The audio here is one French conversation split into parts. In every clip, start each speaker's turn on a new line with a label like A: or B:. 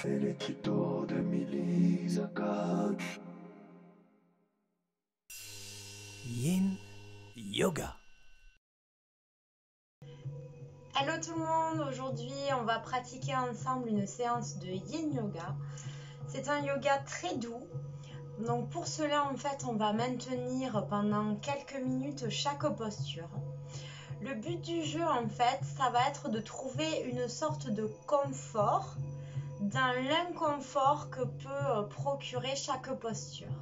A: felicito de Melissa Couch.
B: Yin Yoga.
C: Hello tout le monde, aujourd'hui on va pratiquer ensemble une séance de Yin Yoga. C'est un yoga très doux, donc pour cela en fait on va maintenir pendant quelques minutes chaque posture. Le but du jeu en fait ça va être de trouver une sorte de confort dans l'inconfort que peut procurer chaque posture.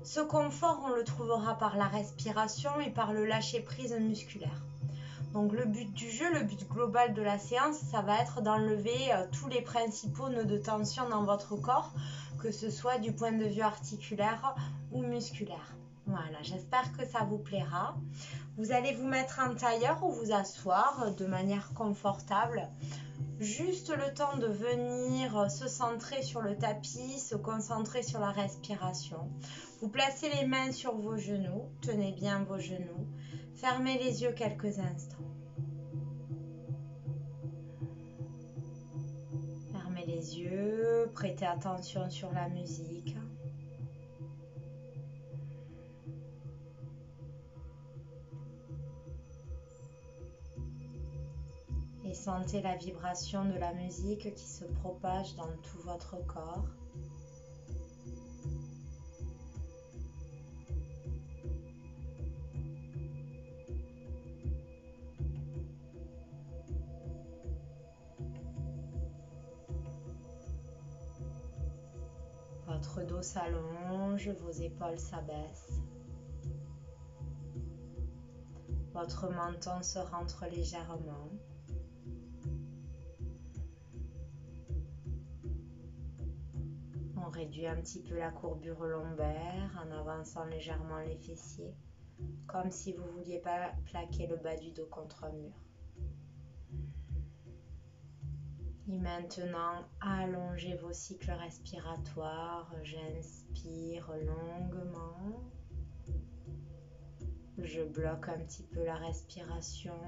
C: Ce confort on le trouvera par la respiration et par le lâcher prise musculaire. Donc le but du jeu, le but global de la séance, ça va être d'enlever tous les principaux nœuds de tension dans votre corps, que ce soit du point de vue articulaire ou musculaire. Voilà, j'espère que ça vous plaira. Vous allez vous mettre en tailleur ou vous asseoir de manière confortable. Juste le temps de venir se centrer sur le tapis, se concentrer sur la respiration. Vous placez les mains sur vos genoux, tenez bien vos genoux. Fermez les yeux quelques instants. Fermez les yeux, prêtez attention sur la musique. Et sentez la vibration de la musique qui se propage dans tout votre corps. Votre dos s'allonge, vos épaules s'abaissent. Votre menton se rentre légèrement. On réduit un petit peu la courbure lombaire en avançant légèrement les fessiers, comme si vous ne vouliez pas plaquer le bas du dos contre un mur. Et maintenant, allongez vos cycles respiratoires. J'inspire longuement. Je bloque un petit peu la respiration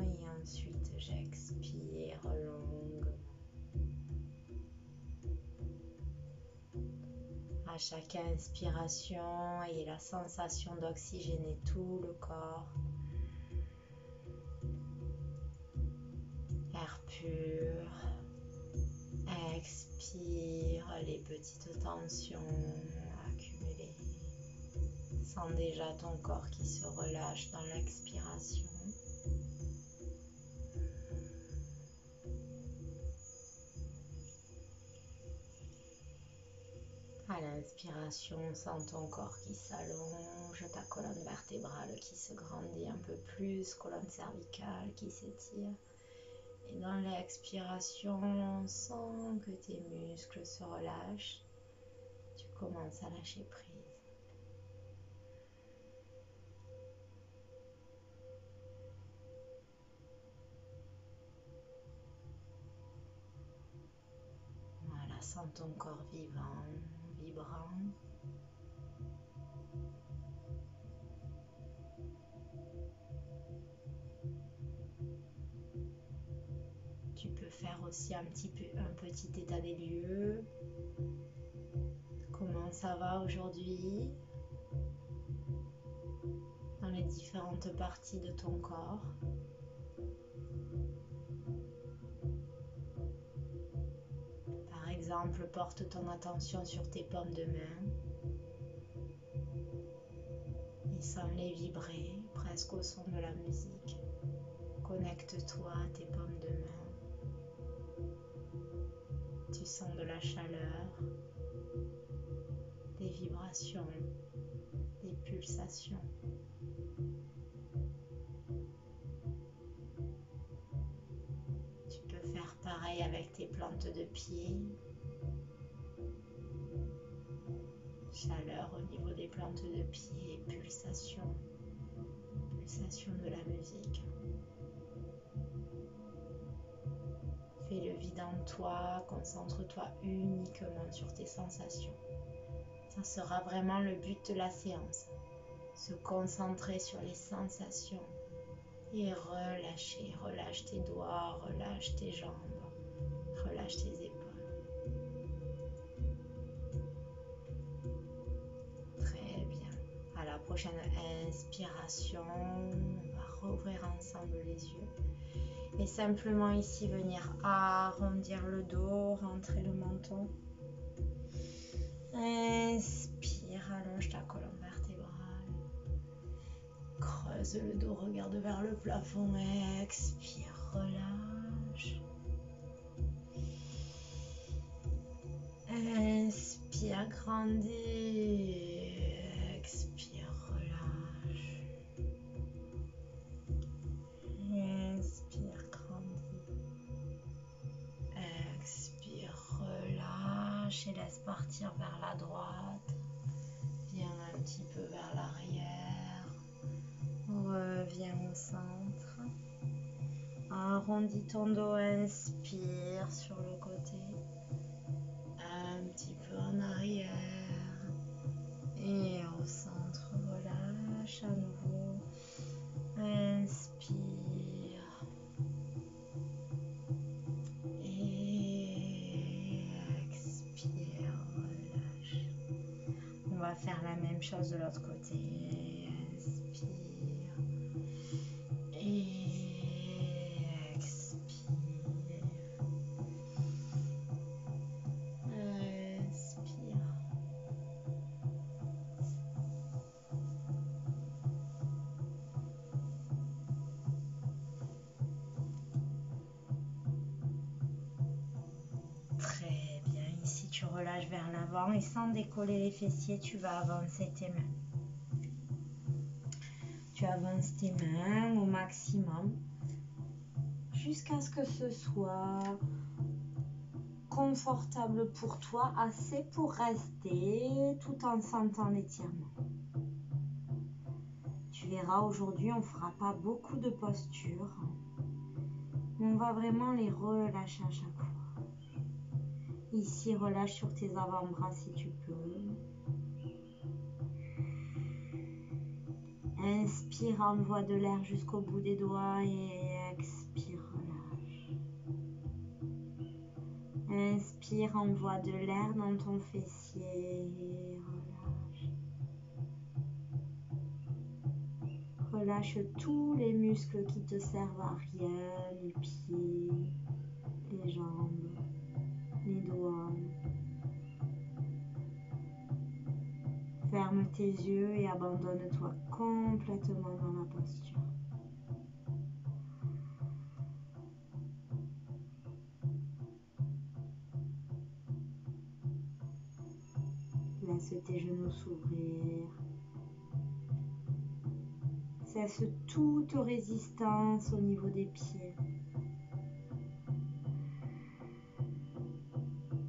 C: et ensuite j'expire longuement. À chaque inspiration, ayez la sensation d'oxygéner tout le corps. Air pur. Expire les petites tensions accumulées. Sens déjà ton corps qui se relâche dans l'expiration. À l'inspiration, sens ton corps qui s'allonge, ta colonne vertébrale qui se grandit un peu plus, colonne cervicale qui s'étire. Et dans l'expiration, sens que tes muscles se relâchent. Tu commences à lâcher prise. Voilà, sens ton corps vivant, vibrant. Tu peux faire aussi un petit état des lieux. Comment ça va aujourd'hui dans les différentes parties de ton corps. Par exemple, porte ton attention sur tes paumes de main et sens-les vibrer presque au son de la musique. Connecte-toi à tes paumes de main. Tu sens de la chaleur, des vibrations, des pulsations. Tu peux faire pareil avec tes plantes de pied. Chaleur au niveau des plantes de pied, pulsation de la musique. Fais le vide en toi, concentre-toi uniquement sur tes sensations. Ça sera vraiment le but de la séance. Se concentrer sur les sensations et relâcher. Relâche tes doigts, relâche tes jambes, relâche tes épaules. prochaine inspiration, on va rouvrir ensemble les yeux. Et simplement ici venir arrondir le dos, rentrer le menton. Inspire, allonge ta colonne vertébrale. Creuse le dos, regarde vers le plafond. Expire, relâche. Inspire, grandis. Expire, relâche. Inspire, grandis. Expire, relâche et laisse partir vers la droite. Viens un petit peu vers l'arrière. Reviens au centre. Arrondis ton dos, inspire sur le côté. Un petit peu en arrière. Et au centre, relâche à nouveau. Inspire. Et expire, relâche. On va faire la même chose de l'autre côté. Inspire. Et expire. Inspire. Très bien. Ici, tu relâches vers l'avant et sans décoller les fessiers, tu vas avancer tes mains. Tu avances tes mains au maximum jusqu'à ce que ce soit confortable pour toi, assez pour rester tout en sentant l'étirement. Tu verras, aujourd'hui, on ne fera pas beaucoup de postures, mais on va vraiment les relâcher à chaque fois. Ici, relâche sur tes avant-bras si tu peux. Inspire, envoie de l'air jusqu'au bout des doigts et expire, relâche. Inspire, envoie de l'air dans ton fessier et relâche. Relâche tous les muscles qui te servent à rien, les pieds, les jambes, les doigts. Ferme tes yeux et abandonne-toi complètement dans la posture. Laisse tes genoux s'ouvrir. Cesse toute résistance au niveau des pieds.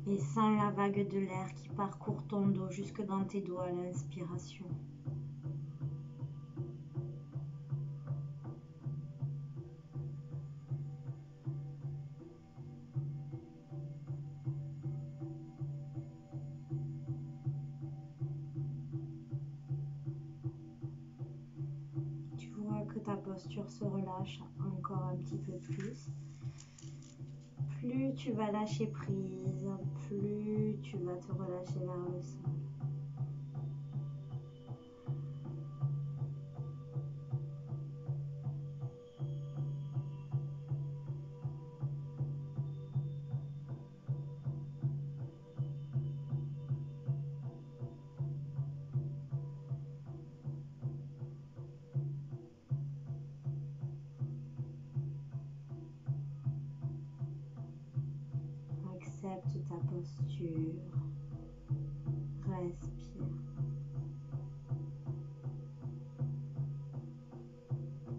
C: Et sens la vague de l'air qui parcourt ton dos jusque dans tes doigts à l'inspiration. Tu vois que ta posture se relâche encore un petit peu plus. Plus tu vas lâcher prise, plus tu vas te relâcher vers le sol. Accepte ta posture. Respire.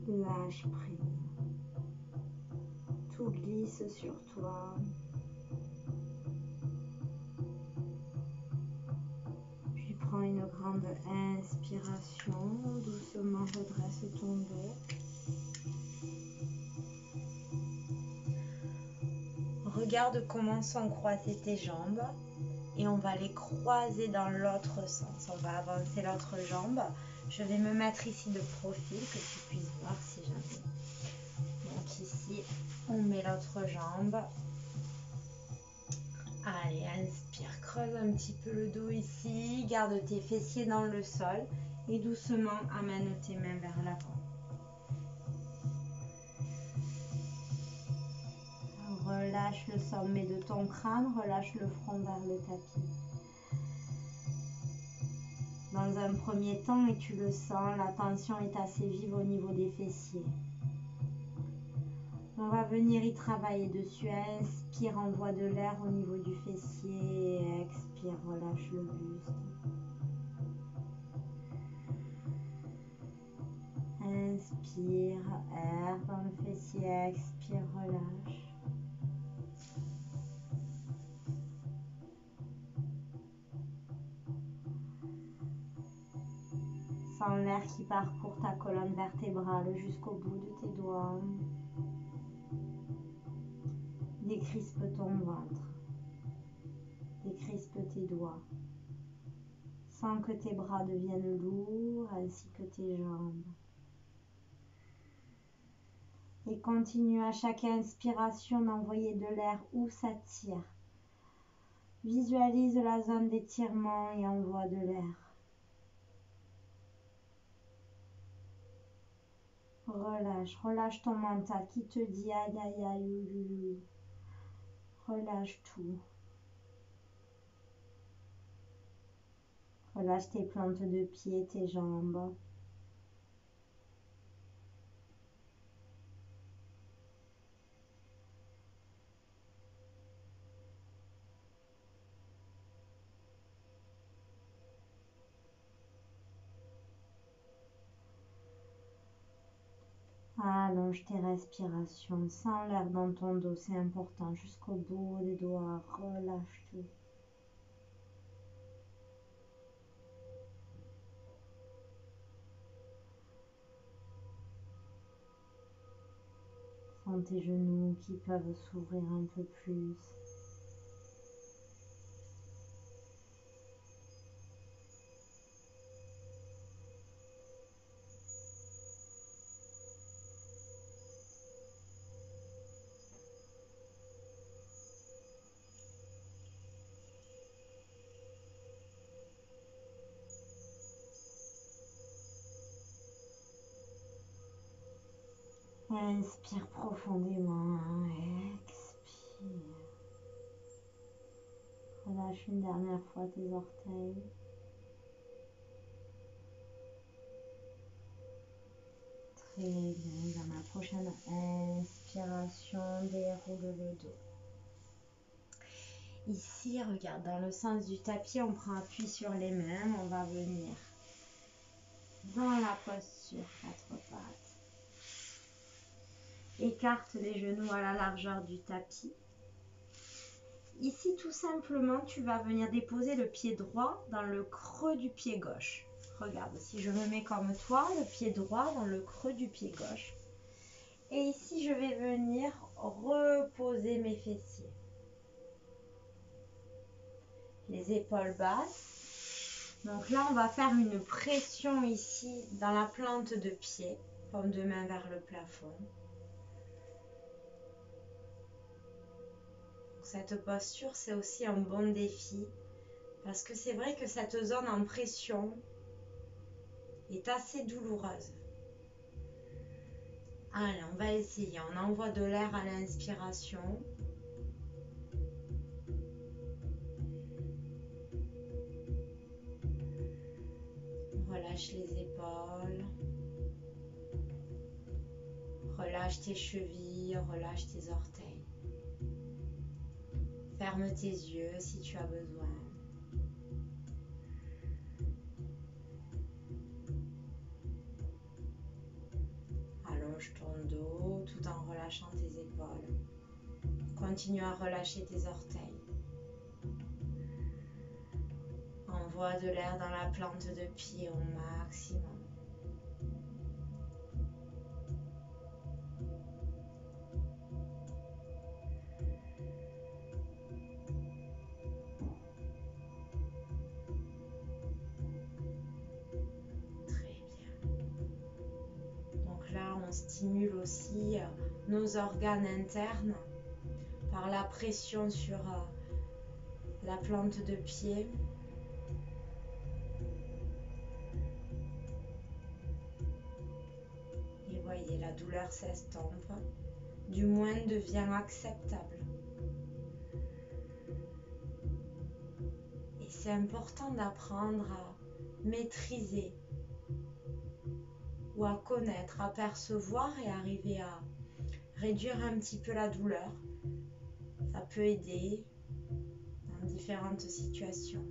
C: Lâche prise. Tout glisse sur toi. Puis prends une grande inspiration. Doucement redresse ton dos. Regarde comment sont croisées tes jambes et on va les croiser dans l'autre sens. On va avancer l'autre jambe. Je vais me mettre ici de profil que tu puisses voir si jamais. Donc ici, on met l'autre jambe. Allez, inspire, creuse un petit peu le dos ici. Garde tes fessiers dans le sol Et doucement, amène tes mains vers l'avant. Relâche le sommet de ton crâne, relâche le front vers le tapis. Dans un premier temps, et tu le sens, la tension est assez vive au niveau des fessiers. On va venir y travailler dessus. Inspire, envoie de l'air au niveau du fessier. Expire, relâche le buste. Inspire, air dans le fessier. Expire, relâche. Sens l'air qui parcourt ta colonne vertébrale jusqu'au bout de tes doigts. Décrispe ton ventre. Décrispe tes doigts. Sens que tes bras deviennent lourds ainsi que tes jambes. Et continue à chaque inspiration d'envoyer de l'air où ça tire. Visualise la zone d'étirement et envoie de l'air. Relâche, relâche ton mental qui te dit aïe aïe aïe. Relâche tout. Relâche tes plantes de pied, tes jambes. Allonge tes respirations. Sens l'air dans ton dos, c'est important. Jusqu'au bout des doigts, relâche tout. Sens tes genoux qui peuvent s'ouvrir un peu plus. Inspire profondément, expire. Relâche une dernière fois tes orteils. Très bien, dans la prochaine inspiration, déroule le dos. Ici, regarde, dans le sens du tapis, on prend appui sur les mains, on va venir dans la posture quatre pattes. Écarte les genoux à la largeur du tapis. Ici, tout simplement, tu vas venir déposer le pied droit dans le creux du pied gauche. Regarde, si je me mets comme toi, le pied droit dans le creux du pied gauche. Et ici, je vais venir reposer mes fessiers. Les épaules basses. Donc là, on va faire une pression ici dans la plante de pied, paume de main vers le plafond. Cette posture, c'est aussi un bon défi parce que c'est vrai que cette zone en pression est assez douloureuse. Allez, on va essayer. On envoie de l'air à l'inspiration. Relâche les épaules. Relâche tes chevilles, relâche tes orteils. Ferme tes yeux si tu as besoin. Allonge ton dos tout en relâchant tes épaules. Continue à relâcher tes orteils. Envoie de l'air dans la plante de pied au maximum. On stimule aussi nos organes internes par la pression sur la plante de pied. douleur s'estompe, du moins devient acceptable. Et c'est important d'apprendre à maîtriser ou à connaître, à percevoir et arriver à réduire un petit peu la douleur. Ça peut aider dans différentes situations.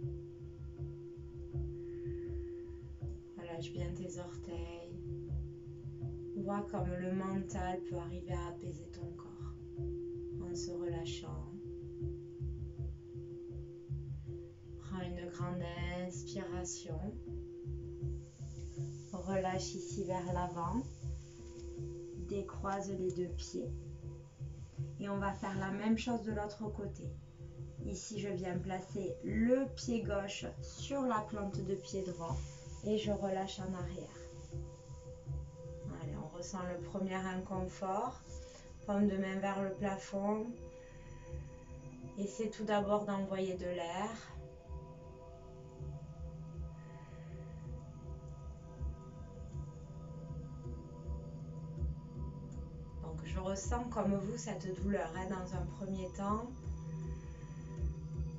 C: Relâche bien tes orteils. Vois comme le mental peut arriver à apaiser ton corps en se relâchant. Prends une grande inspiration. Relâche ici vers l'avant. Décroise les deux pieds. Et on va faire la même chose de l'autre côté. Ici, je viens placer le pied gauche sur la plante de pied droit et je relâche en arrière. Allez, on ressent le premier inconfort. Paume de main vers le plafond. Essaie tout d'abord d'envoyer de l'air. Donc, je ressens comme vous cette douleur dans un premier temps.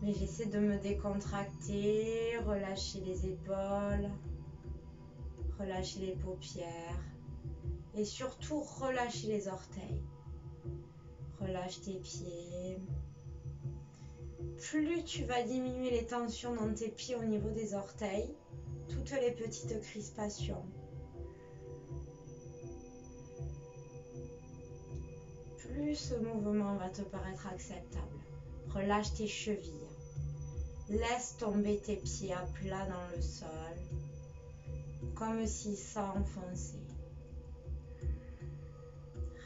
C: Mais j'essaie de me décontracter, relâcher les épaules, relâcher les paupières et surtout relâcher les orteils. Relâche tes pieds. Plus tu vas diminuer les tensions dans tes pieds au niveau des orteils, toutes les petites crispations, plus ce mouvement va te paraître acceptable. Relâche tes chevilles. Laisse tomber tes pieds à plat dans le sol, comme s'ils s'enfonçaient.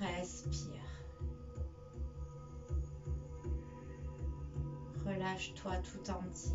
C: Respire. Relâche-toi tout entier.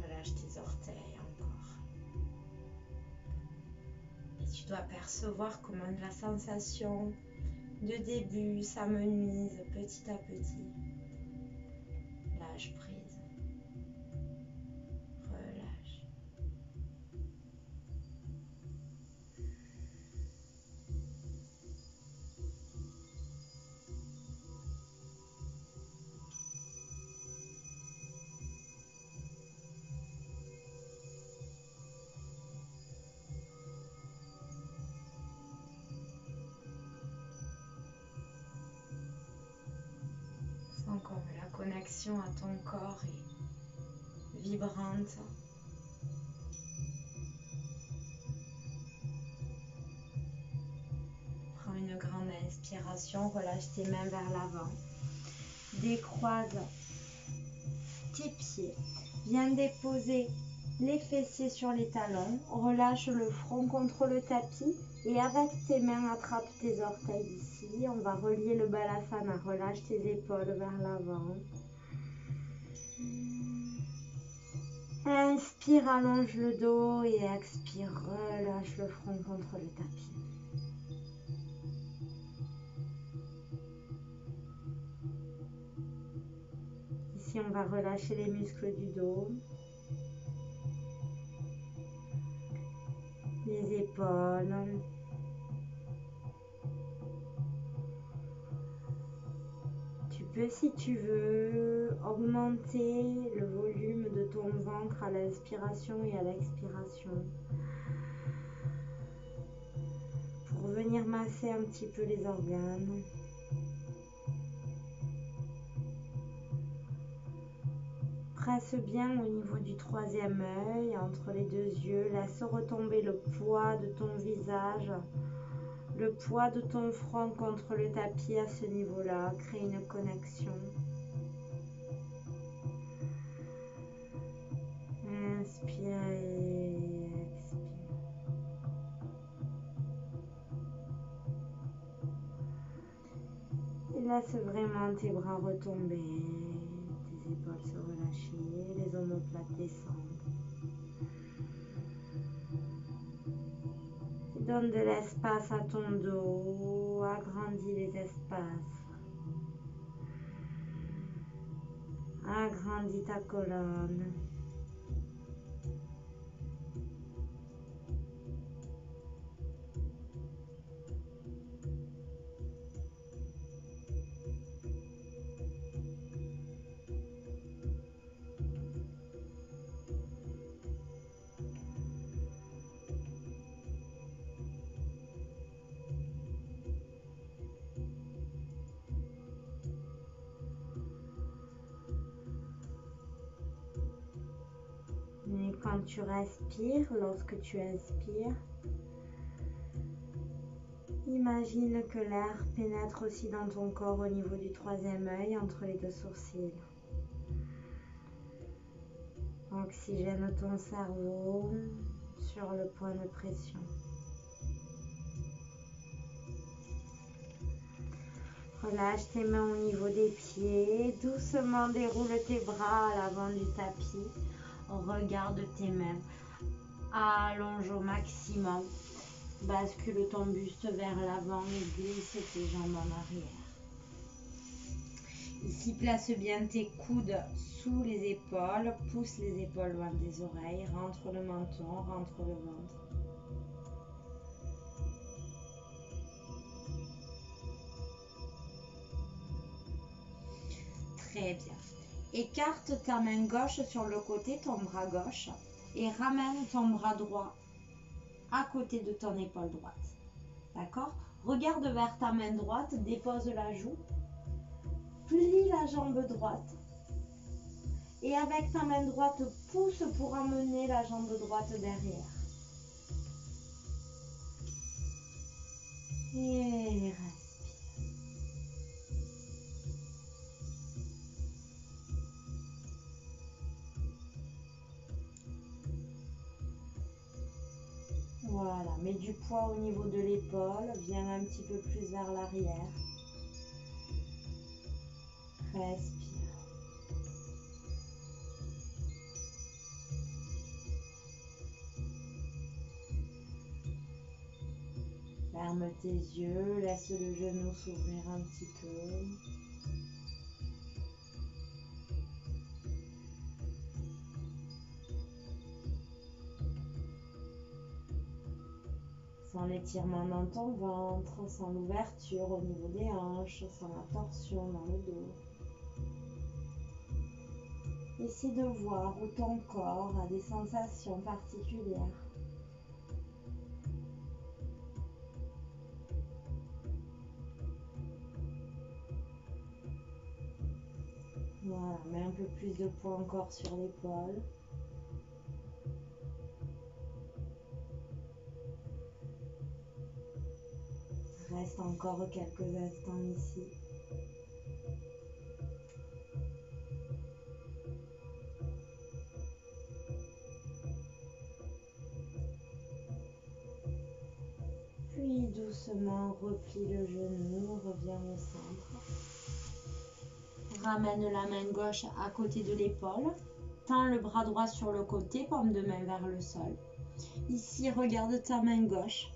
C: Relâche tes orteils encore. Et tu dois percevoir comment la sensation de début s'amenuise petit à petit. Lâche prise. Relâche. Sens comme la connexion à ton corps est vibrante. Prends une grande inspiration, relâche tes mains vers l'avant. Décroise tes pieds. Viens déposer les fessiers sur les talons. Relâche le front contre le tapis. Et avec tes mains, attrape tes orteils ici. On va relier le balasana. Relâche tes épaules vers l'avant. Inspire, allonge le dos et expire, relâche le front contre le tapis. Ici, on va relâcher les muscles du dos, les épaules. Tu peux, si tu veux, augmenter le volume de ton ventre à l'inspiration et à l'expiration pour venir masser un petit peu les organes. Presse bien au niveau du troisième œil, entre les deux yeux. Laisse retomber le poids de ton visage, le poids de ton front contre le tapis à ce niveau-là. Crée une connexion. Inspire et expire. Et laisse vraiment tes bras retomber. omoplates descendent. Donne de l'espace à ton dos, agrandis les espaces. Agrandis ta colonne. Et quand tu respires, lorsque tu inspires, imagine que l'air pénètre aussi dans ton corps au niveau du troisième œil, entre les deux sourcils. Oxygène ton cerveau sur le point de pression. Relâche tes mains au niveau des pieds. Doucement déroule tes bras à l'avant du tapis. Regarde tes mains. Allonge au maximum. Bascule ton buste vers l'avant et glisse tes jambes en arrière. Ici, place bien tes coudes sous les épaules. Pousse les épaules loin des oreilles. Rentre le menton, rentre le ventre. Très bien. Écarte ta main gauche sur le côté, ton bras gauche, et ramène ton bras droit à côté de ton épaule droite. D'accord? Regarde vers ta main droite, dépose la joue, plie la jambe droite. Et avec ta main droite, pousse pour amener la jambe droite derrière. Et respire. Voilà, mets du poids au niveau de l'épaule, viens un petit peu plus vers l'arrière. Respire. Ferme tes yeux, laisse le genou s'ouvrir un petit peu. Sans l'étirement dans ton ventre, sans l'ouverture au niveau des hanches, sans la torsion dans le dos. Essaie de voir où ton corps a des sensations particulières. Voilà, mets un peu plus de poids encore sur l'épaule. Reste encore quelques instants ici. Puis doucement replie le genou, reviens au centre. Ramène la main gauche à côté de l'épaule. Tends le bras droit sur le côté, paume de main vers le sol. Ici, regarde ta main gauche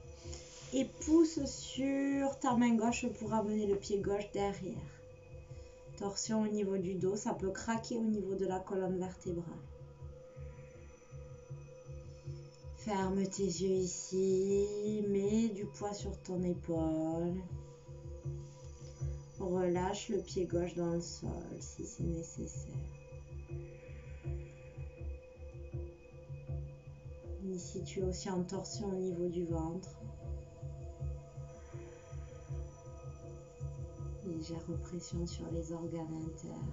C: et pousse sur ta main gauche pour amener le pied gauche derrière. Torsion au niveau du dos, ça peut craquer au niveau de la colonne vertébrale. Ferme tes yeux ici, mets du poids sur ton épaule. Relâche le pied gauche dans le sol si c'est nécessaire. Ici, tu es aussi en torsion au niveau du ventre. Légère pression sur les organes internes.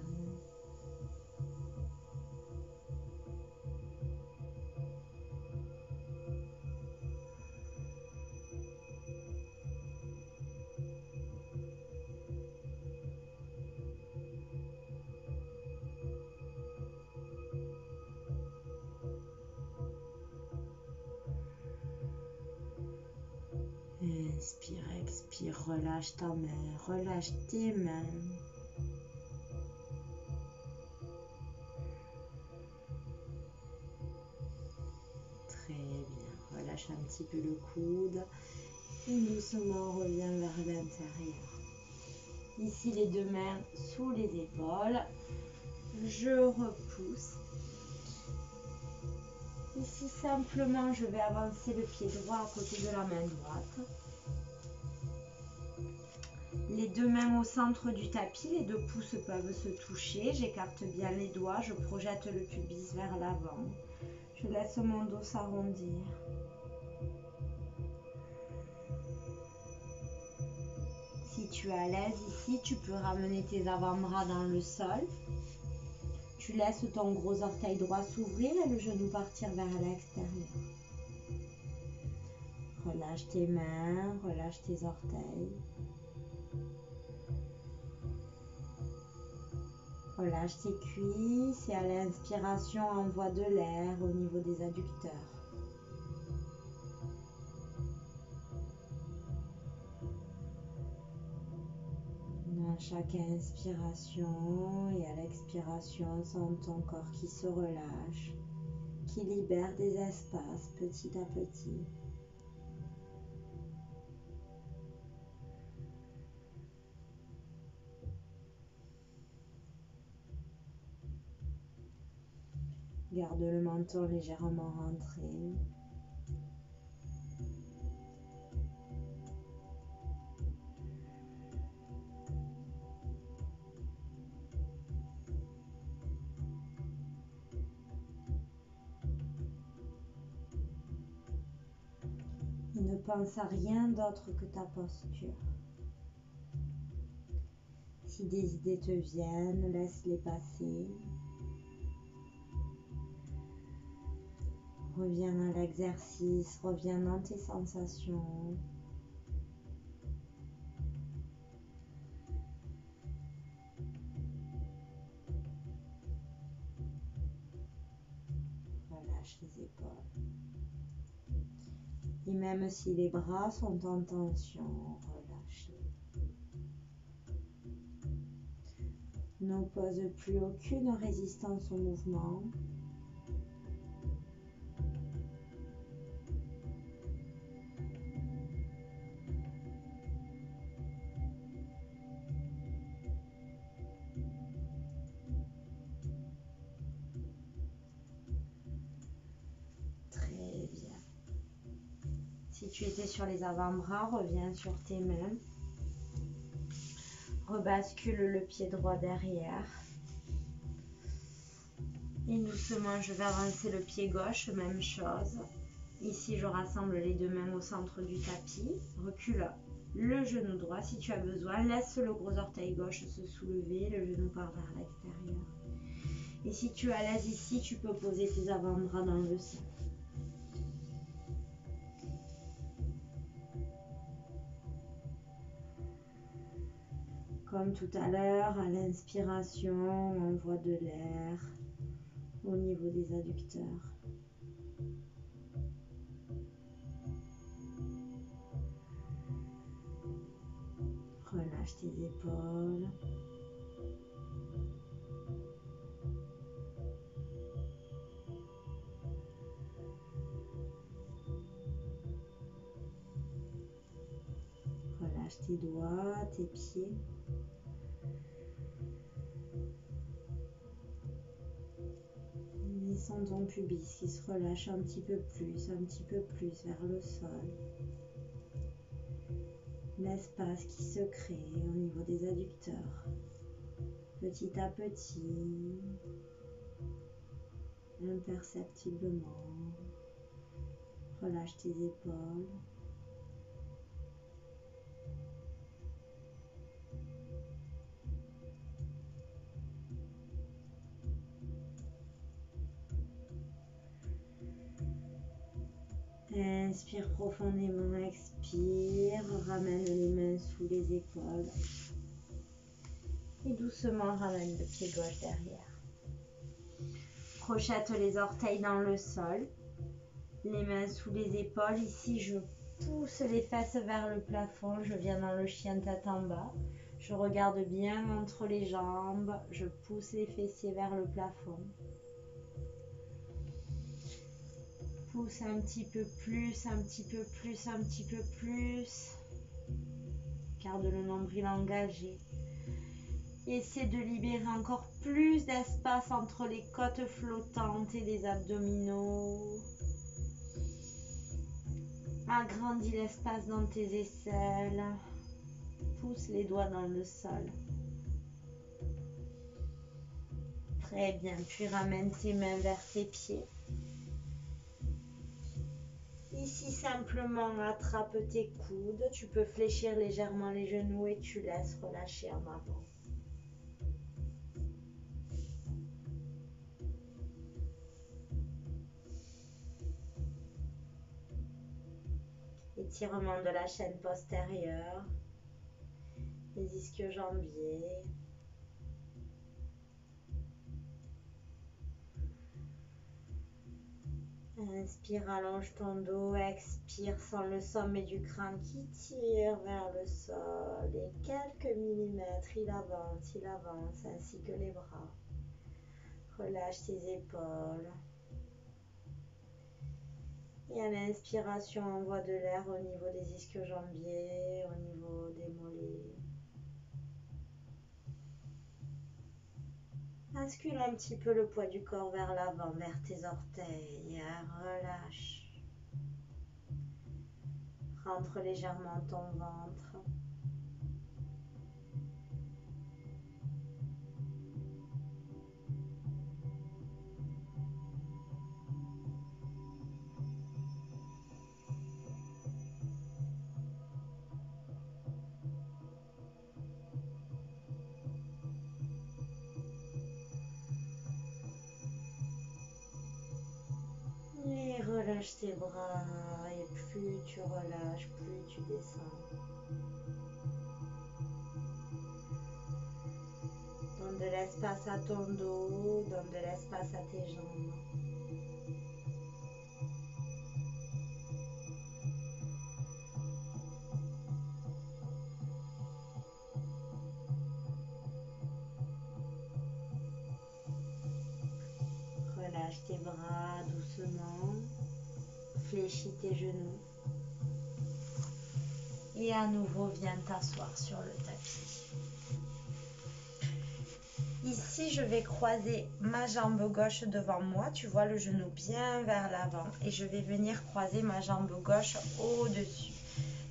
C: Inspire, expire, relâche ta main, relâche tes mains. relâche un petit peu le coude. Et doucement, on revient vers l'intérieur. Ici, les deux mains sous les épaules. Je repousse. Ici, simplement, je vais avancer le pied droit à côté de la main droite. Les deux mains au centre du tapis, les deux pouces peuvent se toucher. J'écarte bien les doigts, je projette le pubis vers l'avant. Je laisse mon dos s'arrondir. Si tu es à l'aise ici, tu peux ramener tes avant-bras dans le sol. Tu laisses ton gros orteil droit s'ouvrir et le genou partir vers l'extérieur. Relâche tes mains, relâche tes orteils. Relâche tes cuisses et à l'inspiration, envoie de l'air au niveau des adducteurs. Dans chaque inspiration et à l'expiration, sens ton corps qui se relâche, qui libère des espaces petit à petit. Garde le menton légèrement rentré. Et ne pense à rien d'autre que ta posture. Si des idées te viennent, laisse-les passer. Reviens à l'exercice, reviens dans tes sensations. Relâche les épaules. Et même si les bras sont en tension, relâche-les. N'oppose plus aucune résistance au mouvement. Si tu étais sur les avant-bras, reviens sur tes mains. Rebascule le pied droit derrière. Et doucement, je vais avancer le pied gauche, même chose. Ici, je rassemble les deux mains au centre du tapis. Recule le genou droit si tu as besoin. Laisse le gros orteil gauche se soulever, le genou part vers l'extérieur. Et si tu es à l'aise ici, tu peux poser tes avant-bras dans le sol. Comme tout à l'heure, à l'inspiration, on envoie de l'air au niveau des adducteurs. Relâche tes épaules. Relâche tes doigts, tes pieds. Sens ton pubis qui se relâche un petit peu plus vers le sol. L'espace qui se crée au niveau des adducteurs. Petit à petit, imperceptiblement, relâche tes épaules. Inspire profondément, expire, ramène les mains sous les épaules et doucement ramène le pied gauche derrière. Crochette les orteils dans le sol, les mains sous les épaules. Ici, je pousse les fesses vers le plafond, je viens dans le chien tête en bas. Je regarde bien entre les jambes, je pousse les fessiers vers le plafond. Pousse un petit peu plus, un petit peu plus, un petit peu plus. Garde le nombril engagé. Essaie de libérer encore plus d'espace entre les côtes flottantes et les abdominaux. Agrandis l'espace dans tes aisselles. Pousse les doigts dans le sol. Très bien, puis ramène tes mains vers tes pieds. Ici, simplement, attrape tes coudes. Tu peux fléchir légèrement les genoux et tu laisses relâcher en avant. Étirement de la chaîne postérieure, les ischio-jambiers. Inspire, allonge ton dos, expire, sens le sommet du crâne qui tire vers le sol et quelques millimètres, il avance, ainsi que les bras. Relâche tes épaules. Et à l'inspiration, envoie de l'air au niveau des ischio-jambiers, au niveau des mollets. Bascule un petit peu le poids du corps vers l'avant, vers tes orteils. Relâche. Rentre légèrement ton ventre. Et relâche tes bras. Et plus tu relâches, plus tu descends. Donne de l'espace à ton dos, donne de l'espace à tes jambes. Relâche tes bras doucement. Fléchis tes genoux. Et à nouveau, viens t'asseoir sur le tapis. Ici, je vais croiser ma jambe gauche devant moi. Tu vois le genou bien vers l'avant. Et je vais venir croiser ma jambe gauche au-dessus.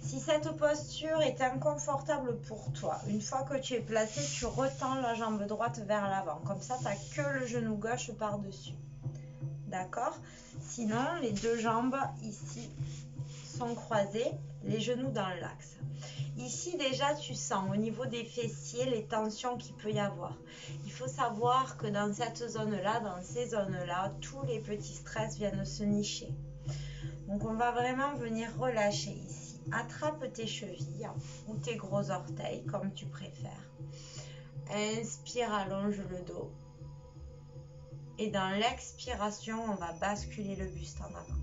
C: Si cette posture est inconfortable pour toi, une fois que tu es placé, tu retends la jambe droite vers l'avant. Comme ça, tu n'as que le genou gauche par-dessus. D'accord? Sinon, les deux jambes ici sont croisées, les genoux dans l'axe. Ici, déjà, tu sens au niveau des fessiers les tensions qu'il peut y avoir. Il faut savoir que dans cette zone-là, dans ces zones-là, tous les petits stress viennent se nicher. Donc, on va vraiment venir relâcher ici. Attrape tes chevilles ou tes gros orteils, comme tu préfères. Inspire, allonge le dos. Et dans l'expiration, on va basculer le buste en avant.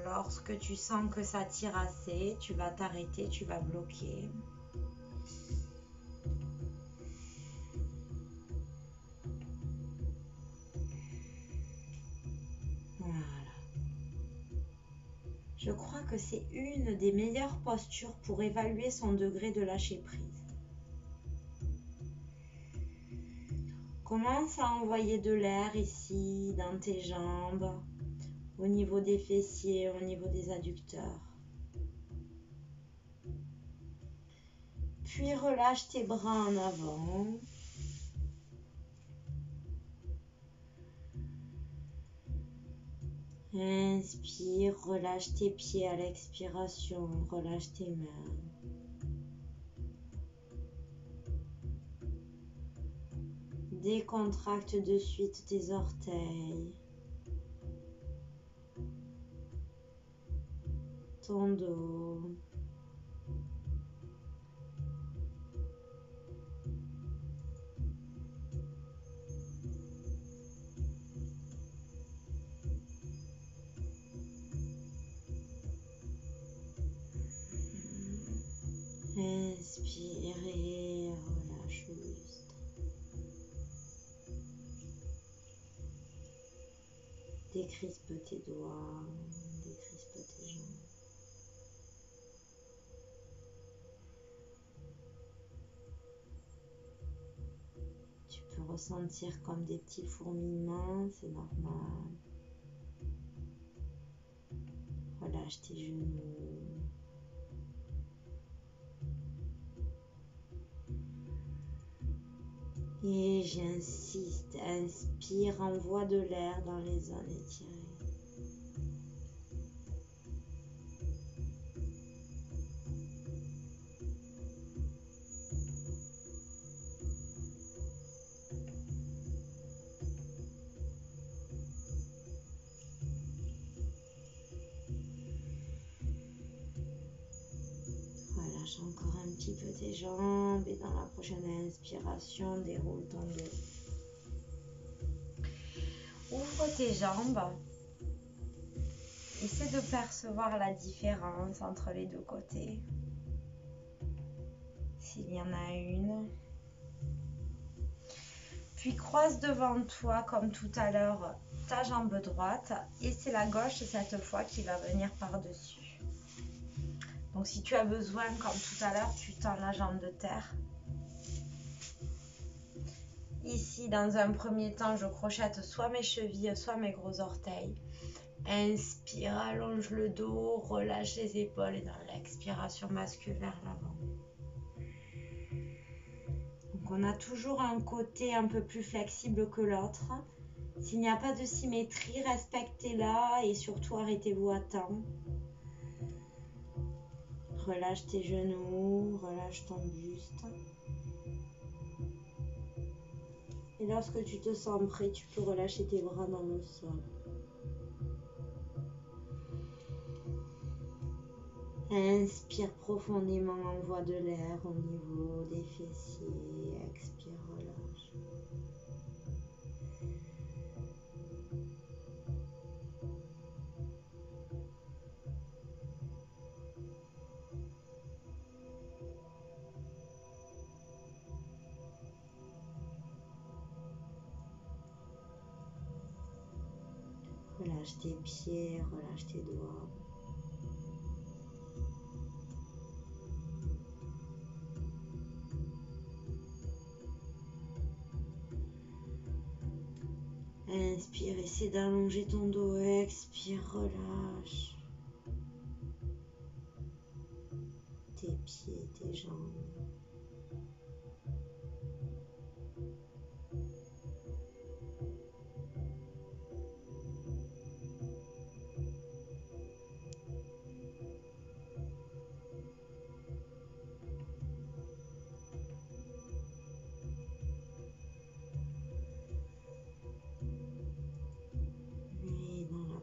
C: Lorsque tu sens que ça tire assez, tu vas t'arrêter, tu vas bloquer. Voilà. Je crois que c'est une des meilleures postures pour évaluer son degré de lâcher prise. Commence à envoyer de l'air ici, dans tes jambes, au niveau des fessiers, au niveau des adducteurs. Puis relâche tes bras en avant. Inspire, relâche tes pieds à l'expiration, relâche tes mains. Décontracte de suite tes orteils, ton dos. Inspire et relâche juste. Décrispe tes doigts, décrispe tes jambes. Tu peux ressentir comme des petits fourmillements, c'est normal. Relâche tes genoux. Et j'insiste, inspire, envoie de l'air dans les zones étirées. Relâche encore un petit peu tes jambes et dans la prochaine inspiration, déroule ton dos. Ouvre tes jambes. Essaie de percevoir la différence entre les deux côtés. S'il y en a une. Puis croise devant toi, comme tout à l'heure, ta jambe droite. Et c'est la gauche cette fois qui va venir par-dessus. Donc si tu as besoin, comme tout à l'heure, tu tends la jambe de terre. Ici, dans un premier temps, je crochette soit mes chevilles, soit mes gros orteils. Inspire, allonge le dos, relâche les épaules et dans l'expiration, bascule vers l'avant. Donc on a toujours un côté un peu plus flexible que l'autre. S'il n'y a pas de symétrie, respectez-la et surtout arrêtez-vous à temps. Relâche tes genoux, relâche ton buste. Et lorsque tu te sens prêt, tu peux relâcher tes bras dans le sol. Inspire profondément, envoie de l'air au niveau des fessiers. Expire, relâche. Relâche tes pieds, relâche tes doigts. Inspire, essaie d'allonger ton dos. Expire, relâche. Tes pieds, tes jambes.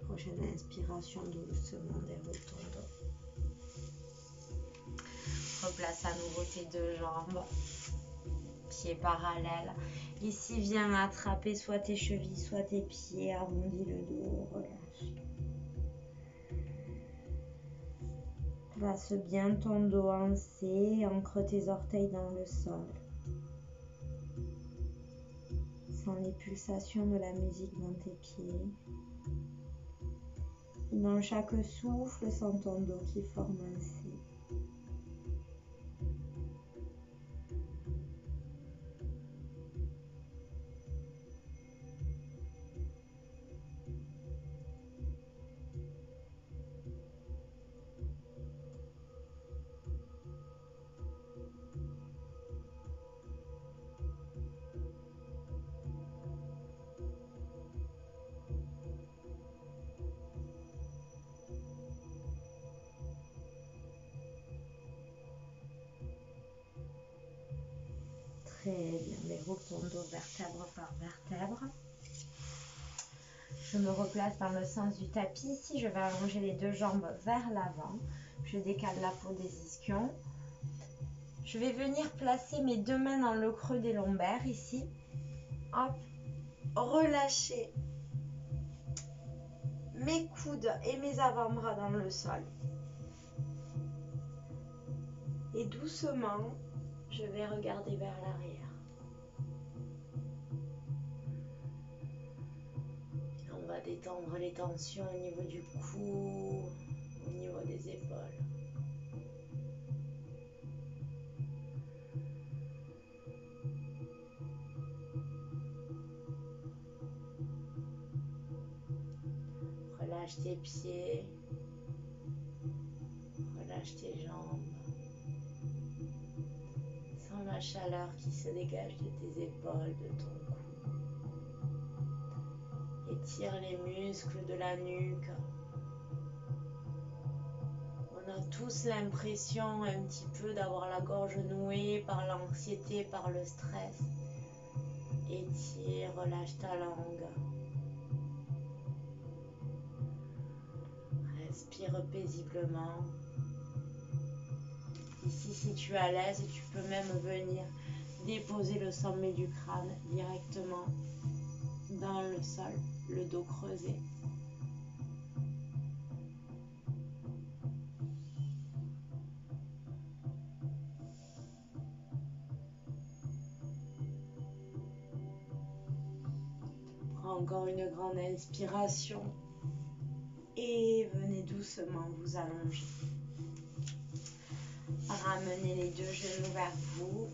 C: Prochaine inspiration, doucement déroule ton dos. Replace à nouveau tes deux jambes, pieds parallèles. Ici, viens attraper soit tes chevilles, soit tes pieds, arrondis le dos, relâche. Place bien ton dos en C, ancre tes orteils dans le sol. Sens les pulsations de la musique dans tes pieds. Dans chaque souffle, sens ton dos qui forme un C. Très bien, déroule ton dos vertèbre par vertèbre. Je me replace dans le sens du tapis. Ici, je vais allonger les deux jambes vers l'avant. Je décale la peau des ischions. Je vais venir placer mes deux mains dans le creux des lombaires ici. Hop, relâcher mes coudes et mes avant-bras dans le sol. Et doucement, je vais regarder vers l'arrière. On va détendre les tensions au niveau du cou, au niveau des épaules. Relâche tes pieds, relâche tes jambes. Sens la chaleur qui se dégage de tes épaules, de ton cou. Étire les muscles de la nuque. On a tous l'impression un petit peu d'avoir la gorge nouée par l'anxiété, par le stress. Étire, relâche ta langue. Respire paisiblement. Ici, si tu es à l'aise, tu peux même venir déposer le sommet du crâne directement dans le sol, le dos creusé. Prends encore une grande inspiration et venez doucement vous allonger. Ramenez les deux genoux vers vous.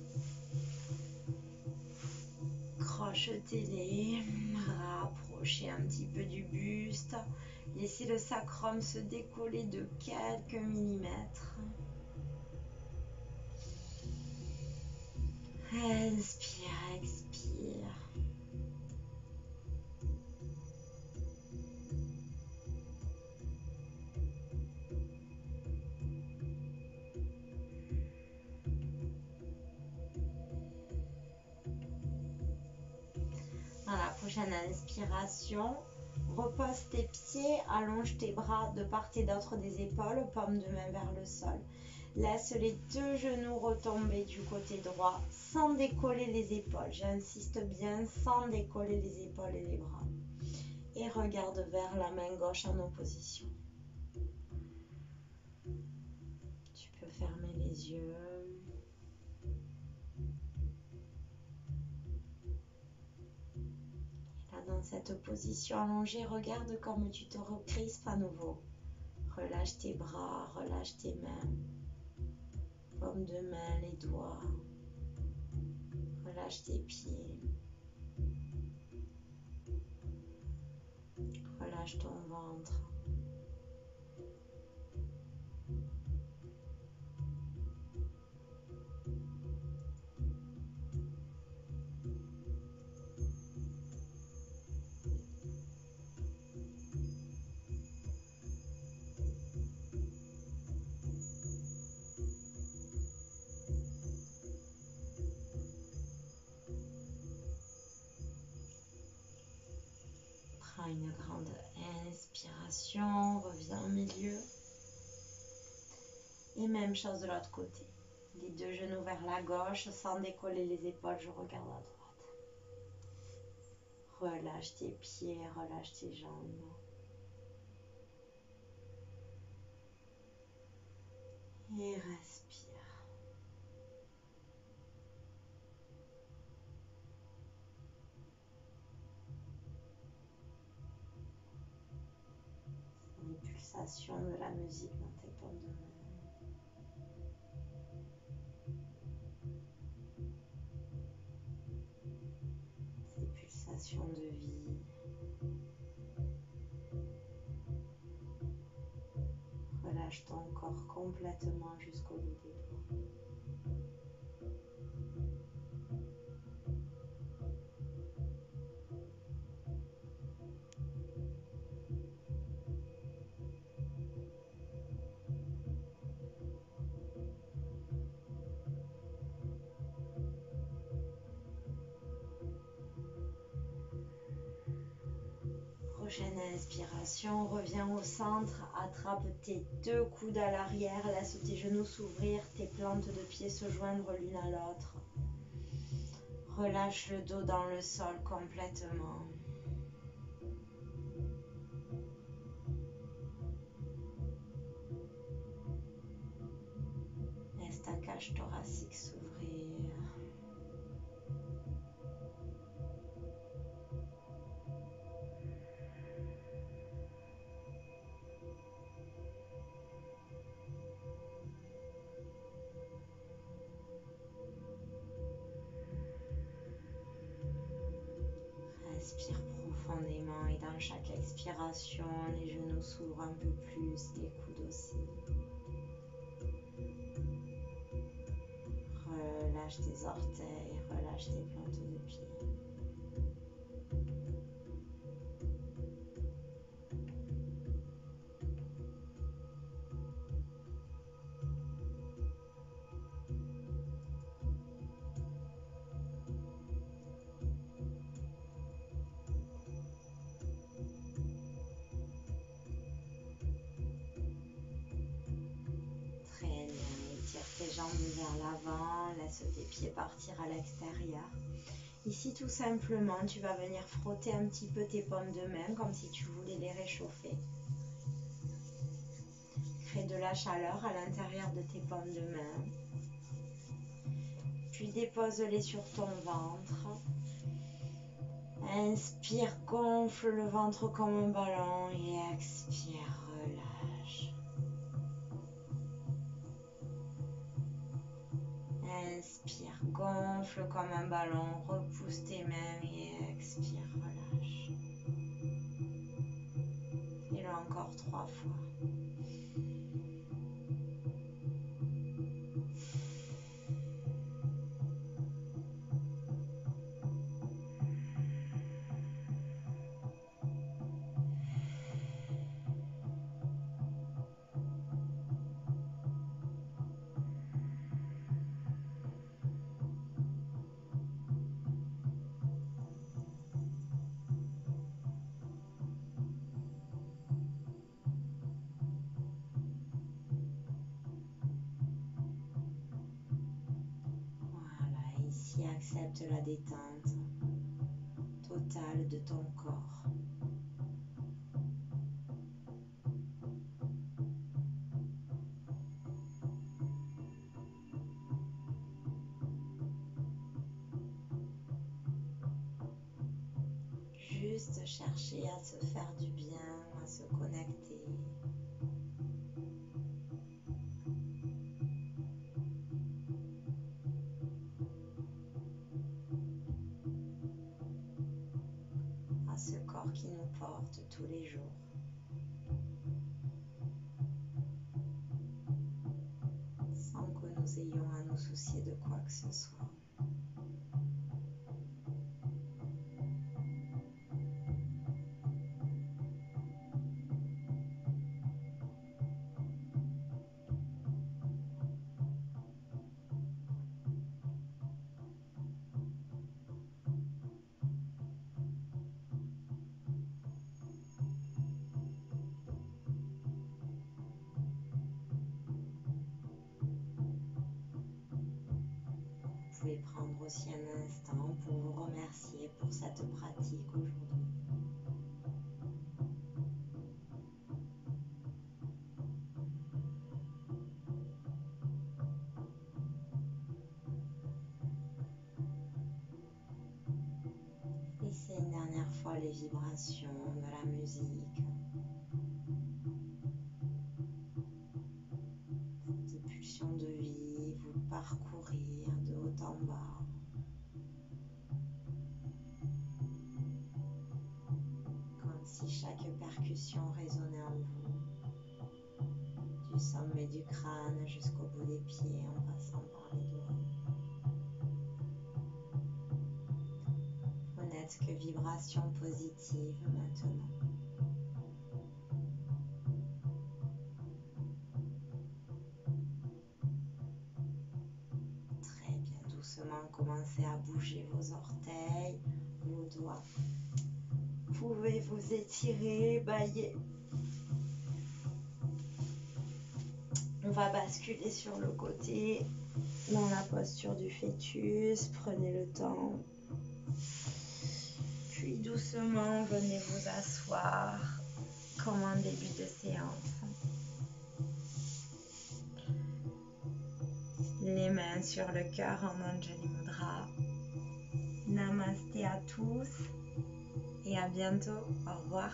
C: Crochetez-les, rapprochez un petit peu du buste. Laissez le sacrum se décoller de quelques millimètres. Inspire, expire. Dans la prochaine inspiration, repose tes pieds, allonge tes bras de part et d'autre des épaules, paume de main vers le sol. Laisse les deux genoux retomber du côté droit sans décoller les épaules. J'insiste bien, sans décoller les épaules et les bras. Et regarde vers la main gauche en opposition. Tu peux fermer les yeux. Dans cette position allongée, regarde comme tu te recrispes à nouveau. Relâche tes bras, relâche tes mains, paume de main, les doigts. Relâche tes pieds. Relâche ton ventre. Prends une grande inspiration, reviens au milieu. Et même chose de l'autre côté. Les deux genoux vers la gauche, sans décoller les épaules, je regarde à droite. Relâche tes pieds, relâche tes jambes. Et respire. Les pulsations de la musique dans tes paumes de main. Ces pulsations de vie. Relâche ton corps complètement jusqu'au bout des doigts. Prochaine inspiration, reviens au centre, attrape tes deux coudes à l'arrière, laisse tes genoux s'ouvrir, tes plantes de pieds se joindre l'une à l'autre. Relâche le dos dans le sol complètement. Laisse ta cage thoracique s'ouvrir. inspire profondément et dans chaque expiration, les genoux s'ouvrent un peu plus, les coudes aussi. Relâche tes orteils, relâche tes plantes de pied. Très bien, étire tes jambes vers l'avant, laisse tes pieds partir à l'extérieur. Ici, tout simplement, tu vas venir frotter un petit peu tes paumes de main comme si tu voulais les réchauffer. Crée de la chaleur à l'intérieur de tes paumes de main. Puis dépose-les sur ton ventre. Inspire, gonfle le ventre comme un ballon et expire, relâche. Inspire, gonfle comme un ballon, repousse tes mains et expire, relâche. Fais-le encore 3 fois. Accepte la détente totale de ton corps. Juste chercher à se faire du bien, à se connecter. Ce corps qui nous porte tous les jours. Sans que nous ayons à nous soucier de quoi que ce soit. Vous pouvez prendre aussi un instant pour vous remercier pour cette pratique aujourd'hui. Laissez une dernière fois les vibrations de la musique. Des pulsions de vie vous parcourir de haut en bas. Comme si chaque percussion résonnait en vous. Du sommet du crâne jusqu'au bout des pieds en passant par les doigts. Vous n'êtes que vibration positive maintenant. Très bien, doucement commencez à bouger vos orteils, vos doigts. Vous pouvez vous étirer, bâiller. On va basculer sur le côté, dans la posture du fœtus. Prenez le temps. Puis doucement, venez vous asseoir comme en début de séance. Les mains sur le cœur en Anjali Mudra. Namasté à tous et à bientôt. Au revoir.